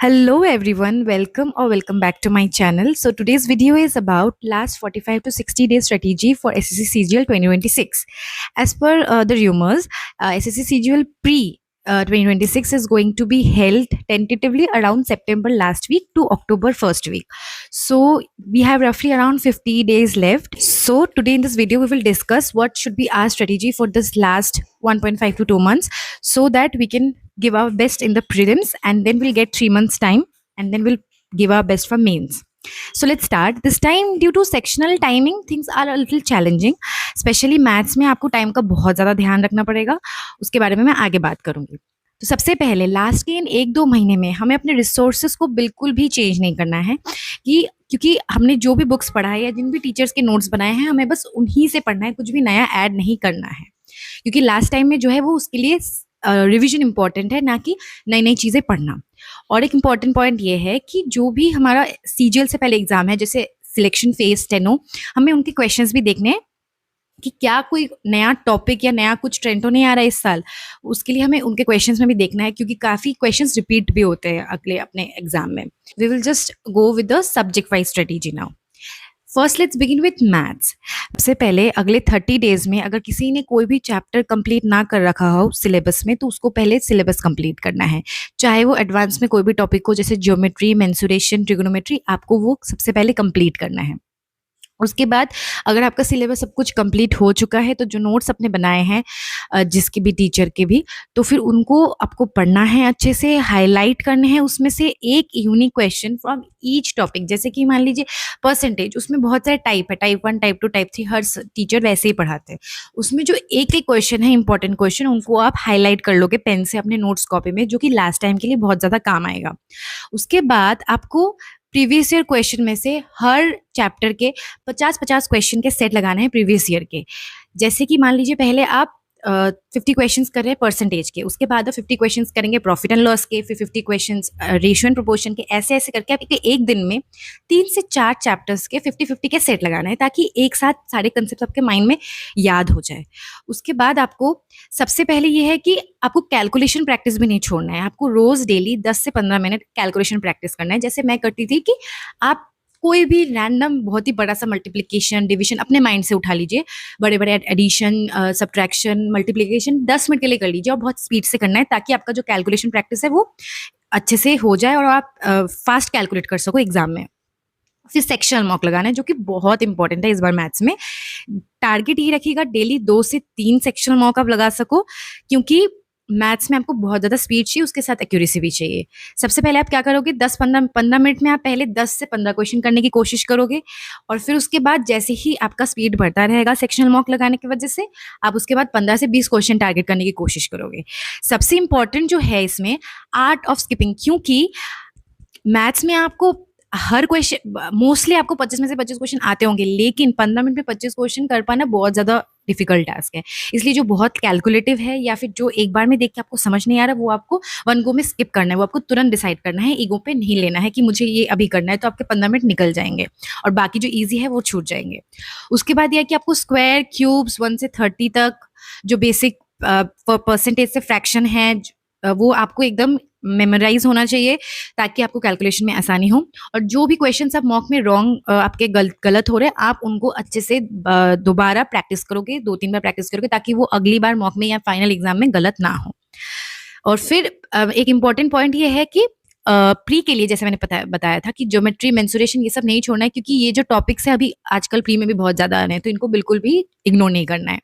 Hello everyone, welcome back to my channel. So today's video is about last 45 to 60 days strategy for SSC CGL 2026. As per the rumors, SSC CGL pre 2026 is going to be held tentatively around September last week to October first week. So we have roughly around 50 days left. So today in this video we will discuss what should be our strategy for this last 1.5 to 2 months so that we can give our best in the prelims and then we'll get 3 months time and then we'll give our best for mains. So let's start. This time due to sectional timing things are a little challenging, specially maths में आपको time का बहुत ज़्यादा ध्यान रखना पड़ेगा, उसके बारे में मैं आगे बात करूंगी. तो सबसे पहले लास्ट के इन 1-2 महीने में हमें अपने रिसोर्सेज को बिल्कुल भी चेंज नहीं करना है कि क्योंकि हमने जो भी बुक्स पढ़ा है या जिन भी टीचर्स के नोट्स बनाए हैं हमें बस उन्हीं से पढ़ना है, कुछ भी नया ऐड नहीं करना है, क्योंकि लास्ट टाइम में जो है वो उसके लिए रिवीजन इंपॉर्टेंट है, ना कि नई नई चीज़ें पढ़ना. और एक इम्पॉर्टेंट पॉइंट ये है कि जो भी हमारा सीजीएल से पहले एग्जाम है, जैसे सिलेक्शन फेज स्टेनो, हमें उनके क्वेश्चंस भी देखने हैं कि क्या कोई नया टॉपिक या नया कुछ ट्रेंड तो नहीं आ रहा है इस साल. उसके लिए हमें उनके क्वेश्चंस में भी देखना है, क्योंकि काफ़ी क्वेश्चंस रिपीट भी होते हैं अगले अपने एग्जाम में. We will just go with the subject wise strategy now. First let's begin with maths. सबसे पहले अगले 30 डेज में अगर किसी ने कोई भी चैप्टर कंप्लीट ना कर रखा हो सिलेबस में, तो उसको पहले सिलेबस कंप्लीट करना है, चाहे वो एडवांस में कोई भी टॉपिक हो, जैसे ज्योमेट्री, मेंसुरेशन, ट्रिग्नोमेट्री, आपको वो सबसे पहले कंप्लीट करना है. उसके बाद अगर आपका सिलेबस सब कुछ कंप्लीट हो चुका है, तो जो नोट्स अपने बनाए हैं जिसके भी टीचर के भी, तो फिर उनको आपको पढ़ना है, अच्छे से हाईलाइट करने हैं उसमें से एक unique question from each topic. जैसे कि मान लीजिए परसेंटेज, उसमें बहुत सारे टाइप है, टाइप 1, टाइप 2, टाइप 3, हर टीचर वैसे ही पढ़ाते हैं. उसमें जो एक एक क्वेश्चन है इंपॉर्टेंट क्वेश्चन, उनको आप हाईलाइट कर लोगे पेन से अपने नोट्स कॉपी में, जो कि लास्ट टाइम के लिए बहुत ज़्यादा काम आएगा. उसके बाद आपको प्रीवियस ईयर क्वेश्चन में से हर चैप्टर के 50-50 क्वेश्चन के सेट लगाने हैं प्रीवियस ईयर के. जैसे कि मान लीजिए पहले आप 50 क्वेश्चंस कर रहे हैं परसेंटेज के, उसके बाद आप 50 क्वेश्चंस करेंगे प्रॉफिट एंड लॉस के, फिर 50 क्वेश्चंस रेशियो एंड प्रोपोर्शन के, ऐसे ऐसे करके आप एक दिन में 3 से 4 चैप्टर्स के 50-50 के सेट लगाना है, ताकि एक साथ सारे कंसेप्ट आपके माइंड में याद हो जाए. उसके बाद आपको सबसे पहले ये है कि आपको कैलकुलेशन प्रैक्टिस भी नहीं छोड़ना है. आपको रोज डेली 10 से 15 मिनट कैलकुलेशन प्रैक्टिस करना है. जैसे मैं करती थी कि आप कोई भी रैंडम बहुत ही बड़ा सा मल्टीप्लिकेशन, डिवीजन अपने माइंड से उठा लीजिए, बड़े बड़े एडिशन, सब्ट्रैक्शन, मल्टीप्लिकेशन 10 मिनट के लिए कर लीजिए, और बहुत स्पीड से करना है, ताकि आपका जो कैलकुलेशन प्रैक्टिस है वो अच्छे से हो जाए और आप फास्ट कैलकुलेट कर सको एग्जाम में. फिर सेक्शनल मॉक लगाना है, जो कि बहुत इंपॉर्टेंट है इस बार मैथ्स में. टारगेट ये रखिएगा डेली 2 से 3 सेक्शनल मॉक आप लगा सको, क्योंकि मैथ्स में आपको बहुत ज़्यादा स्पीड चाहिए, उसके साथ एक्यूरेसी भी चाहिए. सबसे पहले आप क्या करोगे, 10-15 मिनट में आप पहले 10 से 15 क्वेश्चन करने की कोशिश करोगे, और फिर उसके बाद जैसे ही आपका स्पीड बढ़ता रहेगा सेक्शनल मॉक लगाने की वजह से, आप उसके बाद 15 से 20 क्वेश्चन टारगेट करने की कोशिश करोगे. सबसे इंपॉर्टेंट जो है इसमें आर्ट ऑफ स्किपिंग, क्योंकि मैथ्स में आपको हर क्वेश्चन मोस्टली आपको 25 में से 25 क्वेश्चन आते होंगे, लेकिन 15 मिनट में 25 क्वेश्चन कर पाना बहुत ज़्यादा डिफिकल्ट टास्क है. इसलिए जो बहुत कैलकुलेटिव है या फिर जो एक बार में देख के आपको समझ नहीं आ रहा, वो आपको वन गो में स्किप करना है, वो आपको तुरंत डिसाइड करना है. ईगो पे नहीं लेना है कि मुझे ये अभी करना है, तो आपके 15 मिनट निकल जाएंगे और बाकी जो ईजी है वो छूट जाएंगे. उसके बाद यह कि आपको स्क्वायर, क्यूब्स 1 से 30 तक, जो बेसिक परसेंटेज से फ्रैक्शन है, वो आपको एकदम मेमोराइज होना चाहिए, ताकि आपको कैलकुलेशन में आसानी हो. और जो भी क्वेश्चंस आप मॉक में रॉन्ग आपके गलत हो रहे हैं, आप उनको अच्छे से दोबारा प्रैक्टिस करोगे, 2-3 बार प्रैक्टिस करोगे, ताकि वो अगली बार मॉक में या फाइनल एग्जाम में गलत ना हो. और फिर एक इम्पॉर्टेंट पॉइंट ये है कि प्री के लिए जैसे मैंने बताया था कि ज्योमेट्री, मेंसुरेशन, ये सब नहीं छोड़ना है, क्योंकि ये जो टॉपिक्स है अभी आजकल प्री में भी बहुत ज़्यादा आ रहे हैं, तो इनको बिल्कुल भी इग्नोर नहीं करना है.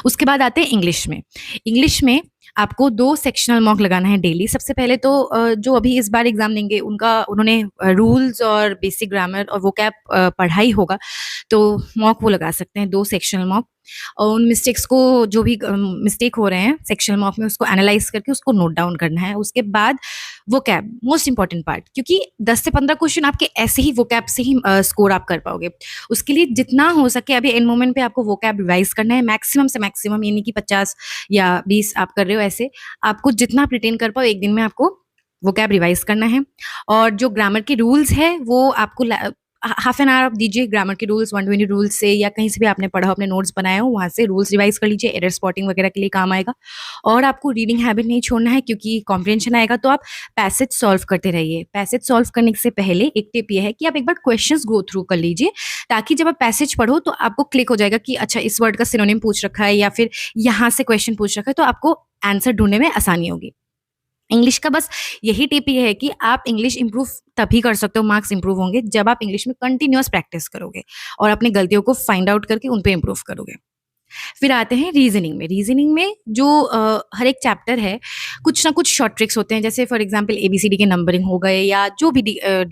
उसके बाद आते हैं इंग्लिश में. इंग्लिश में आपको 2 सेक्शनल मॉक लगाना है डेली. सबसे पहले तो जो अभी इस बार एग्जाम देंगे उन्होंने रूल्स और बेसिक ग्रामर और वोकैब पढ़ाई होगा, तो मॉक वो लगा सकते हैं, 2 सेक्शनल मॉक. और उन मिस्टेक्स को, जो भी मिस्टेक हो रहे हैं सेक्शनल मॉक में, उसको एनालाइज करके उसको नोट डाउन करना है. उसके बाद वोकैब, मोस्ट इंपॉर्टेंट पार्ट, क्योंकि 10 से 15 क्वेश्चन आपके ऐसे ही वोकैब से ही स्कोर आप कर पाओगे. उसके लिए जितना हो सके अभी एंड मोमेंट पे आपको वोकैब रिवाइज करना है, मैक्सिमम से मैक्सिमम, यानी कि 50 या 20 आप कर रहे हो, ऐसे आपको जितना आप रिटेन कर पाओ एक दिन में आपको वोकैब रिवाइज करना है. और जो ग्रामर के रूल्स है वो आपको हाफ एन आवर आप दीजिए, ग्रामर के रूल्स 120 रूल्स से या कहीं से भी आपने पढ़ा हो, अपने नोट्स बनाए हो, वहाँ से रूल्स रिवाइज कर लीजिए, एरर स्पॉटिंग वगैरह के लिए काम आएगा। और आपको रीडिंग हैबिट नहीं छोड़ना है, क्योंकि कॉम्प्रिहेंशन आएगा तो आप पैसेज सॉल्व करते रहिए। पैसेज सॉल्व करने से पहले एक टिप ये है कि आप एक बार क्वेश्चंस गो थ्रू कर लीजिए, ताकि जब आप पैसेज पढ़ो तो आपको क्लिक हो जाएगा कि अच्छा इस वर्ड का सिनोनिम पूछ रखा है या फिर यहाँ से क्वेश्चन पूछ रखा है, तो आपको आंसर ढूंढने में आसानी होगी। इंग्लिश का बस यही टिप ये है कि आप इंग्लिश इंप्रूव तभी कर सकते हो, मार्क्स इंप्रूव होंगे जब आप इंग्लिश में कंटिन्यूअस प्रैक्टिस करोगे और अपनी गलतियों को फाइंड आउट करके उन पे इंप्रूव करोगे। फिर आते हैं रीजनिंग में। रीजनिंग में जो हर एक चैप्टर है, कुछ ना कुछ शॉर्ट ट्रिक्स होते हैं, जैसे फॉर एग्जांपल एबीसीडी के नंबरिंग हो गए या जो भी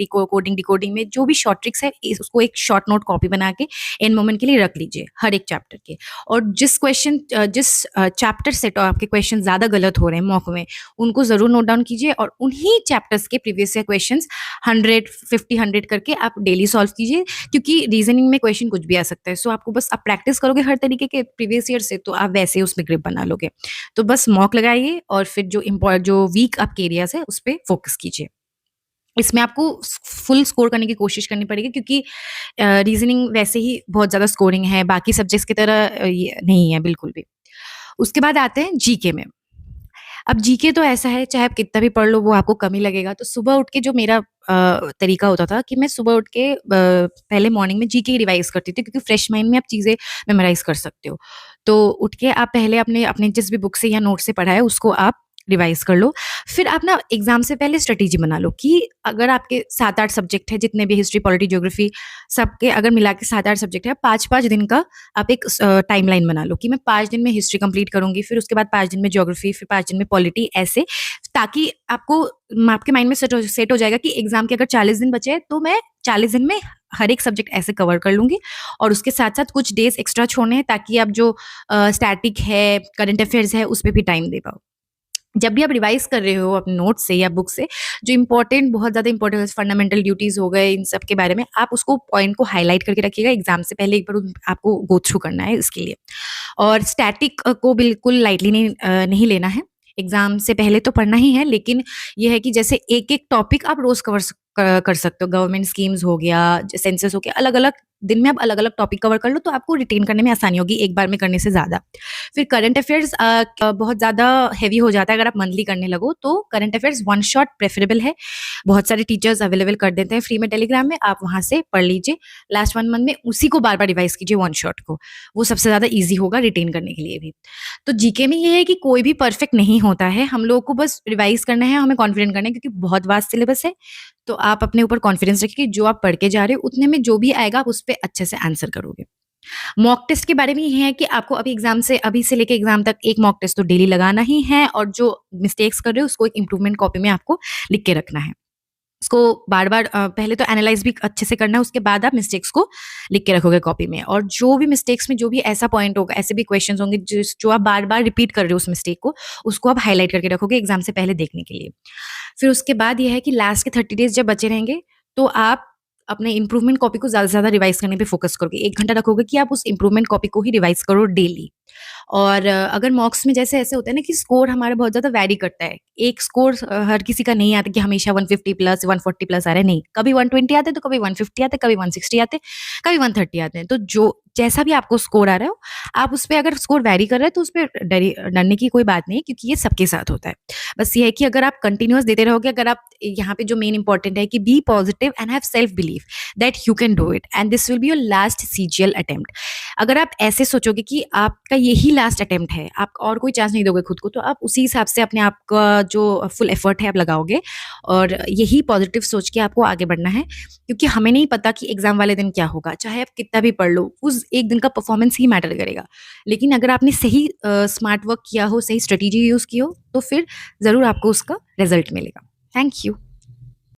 कोडिंग डिकोडिंग में जो भी शॉर्ट ट्रिक्स है, उसको एक शॉर्ट नोट कॉपी बना के एंड मोमेंट के लिए रख लीजिए हर एक चैप्टर के। और जिस चैप्टर से तो आपके क्वेश्चन ज़्यादा गलत हो रहे हैं मॉक में, उनको ज़रूर नोट डाउन कीजिए और उन्हीं चैप्टर्स के प्रीवियस ईयर क्वेश्चन 100 50 100 करके आप डेली सॉल्व कीजिए, क्योंकि रीजनिंग में क्वेश्चन कुछ भी आ सकता है। सो आपको बस आप प्रैक्टिस करोगे हर तरीके के प्रीवियस ईयर से, तो आप वैसे ही उसमें ग्रिप बना लोगे। तो बस मॉक लगाइए और फिर जो वीक आपके एरियाज है उस पे फोकस कीजिए। इसमें आपको फुल स्कोर करने की कोशिश करनी पड़ेगी, क्योंकि रीजनिंग वैसे ही बहुत ज़्यादा स्कोरिंग है, बाकी सब्जेक्ट्स की तरह ये नहीं है बिल्कुल भी। उसके बाद आते हैं जीके में। अब जीके तो ऐसा है, चाहे आप कितना भी पढ़ लो वो आपको कम ही लगेगा। तो सुबह उठ के जो मेरा तरीका होता था कि मैं सुबह उठ के पहले मॉर्निंग में जीके रिवाइज़ करती थी, क्योंकि फ्रेश माइंड में आप चीज़ें मेमोराइज़ कर सकते हो। तो उठ के आप पहले अपने अपने जिस भी बुक से या नोट से पढ़ा है उसको आप रिवाइज़ कर लो। फिर आप ना एग्ज़ाम से पहले स्ट्रैटेजी बना लो कि अगर आपके 7-8 सब्जेक्ट हैं, जितने भी हिस्ट्री, पॉलिटी, ज्योग्राफी सबके अगर मिला के 7-8 सब्जेक्ट है, 5-5 दिन का आप एक टाइमलाइन बना लो कि मैं 5 दिन में हिस्ट्री कंप्लीट करूँगी, फिर उसके बाद 5 दिन में ज्योग्राफी, फिर 5 दिन में पॉलिटी, ऐसे, ताकि आपके माइंड में सेट हो जाएगा कि एग्ज़ाम के अगर 40 दिन बचे हैं, तो मैं 40 दिन में हर एक सब्जेक्ट ऐसे कवर कर लूँगी। और उसके साथ-साथ कुछ डेज़ एक्स्ट्रा छोड़ने हैं, ताकि आप जो स्टैटिक है, करंट अफेयर्स है, उस पे भी टाइम दे पाओ। जब भी आप रिवाइज कर रहे हो अपने नोट से या बुक से, जो इम्पोर्टेंट, बहुत ज़्यादा इम्पोर्टेंट फंडामेंटल ड्यूटीज़ हो गए, इन सब के बारे में आप उसको पॉइंट को हाइलाइट करके रखिएगा। एग्जाम से पहले एक बार आपको गो थ्रू करना है इसके लिए। और स्टैटिक को बिल्कुल लाइटली नहीं लेना है। एग्जाम से पहले तो पढ़ना ही है, लेकिन ये है कि जैसे एक-एक टॉपिक आप रोज़ कर सकते हो। गवर्नमेंट स्कीम्स हो गया, सेंसस हो गया, अलग-अलग दिन में आप अलग-अलग टॉपिक कवर कर लो, तो आपको रिटेन करने में आसानी होगी एक बार में करने से ज़्यादा। फिर करंट अफेयर्स बहुत ज़्यादा हेवी हो जाता है अगर आप मंथली करने लगो, तो current affairs one shot preferable है। बहुत सारे टीचर्स अवेलेबल कर देते हैं फ्री में टेलीग्राम में, आप वहाँ से पढ़ लीजिए। लास्ट 1 मंथ में उसी को बार-बार रिवाइज़ कीजिए वन शॉट को, वो सबसे ज़्यादा ईज़ी होगा रिटेन करने के लिए भी। तो जीके में ये है कि कोई भी परफेक्ट नहीं होता है, हम लोगों को बस रिवाइज़ करना है, हमें कॉन्फिडेंट करना है, क्योंकि बहुत वास्ट सिलेबस है। तो आप अपने ऊपर कॉन्फिडेंस रखिए कि जो आप पढ़ के जा रहे हो उतने में जो भी आएगा आप उस पे अच्छे से आंसर करोगे। मॉक टेस्ट के बारे में ये है कि आपको अभी से लेके एग्जाम तक एक मॉक टेस्ट तो डेली लगाना ही है, और जो मिस्टेक्स कर रहे हो उसको एक इम्प्रूवमेंट कॉपी में आपको लिख के रखना है। उसको बार-बार पहले तो एनालाइज़ भी अच्छे से करना है, उसके बाद आप मिस्टेक्स को लिख के रखोगे कॉपी में। और जो भी मिस्टेक्स में जो भी ऐसा पॉइंट होगा, ऐसे भी क्वेश्चंस होंगे जो आप बार-बार रिपीट कर रहे हो उस मिस्टेक को, उसको आप हाइलाइट करके रखोगे एग्जाम से पहले देखने के लिए। फिर उसके बाद ये है कि लास्ट के 30 डेज़ जब बचे रहेंगे, तो आप अपने इम्प्रूवमेंट कॉपी को ज़्यादा से ज़्यादा रिवाइज़ करने पे फ़ोकस करोगे। 1 घंटा रखोगे कि आप उस इम्प्रूवमेंट कॉपी को ही रिवाइज़ करो डेली। और अगर मॉक्स में जैसे ऐसे होता है ना कि स्कोर हमारा बहुत ज़्यादा वैरी करता है। एक स्कोर हर किसी का नहीं आता कि हमेशा 150 प्लस, 140 प्लस आ रहा है, नहीं। कभी 120 आते हैं, तो कभी 150 आते हैं, कभी 160 आते हैं, कभी 130 आते हैं। तो जो जैसा भी आपको स्कोर आ रहा हो, आप उस पे अगर स्कोर वैरी कर रहा है, तो उस पे डरने की कोई बात नहीं है, क्योंकि ये सबके साथ होता है। बस ये है कि अगर आप कंटिन्यूअस देते रहोगे, अगर आप यहाँ पे जो मेन इंपॉर्टेंट है कि be positive and have self believe that you can do it and this will be your last CGL attempt. अगर आप ऐसे सोचोगे कि आपका यही लास्ट अटेम्प्ट है, आप और कोई चांस नहीं दोगे खुद को, तो आप उसी हिसाब से अपने आप का जो फुल एफर्ट है आप लगाओगे, और यही पॉजिटिव सोच के आपको आगे बढ़ना है, क्योंकि हमें नहीं पता कि एग्जाम वाले दिन क्या होगा। चाहे आप कितना भी पढ़ लो, उस एक दिन का परफॉर्मेंस ही मैटर करेगा। लेकिन अगर आपने सही स्मार्ट वर्क किया हो, सही स्ट्रेटेजी यूज़ की हो, तो फिर ज़रूर आपको उसका रिजल्ट मिलेगा। Thank you.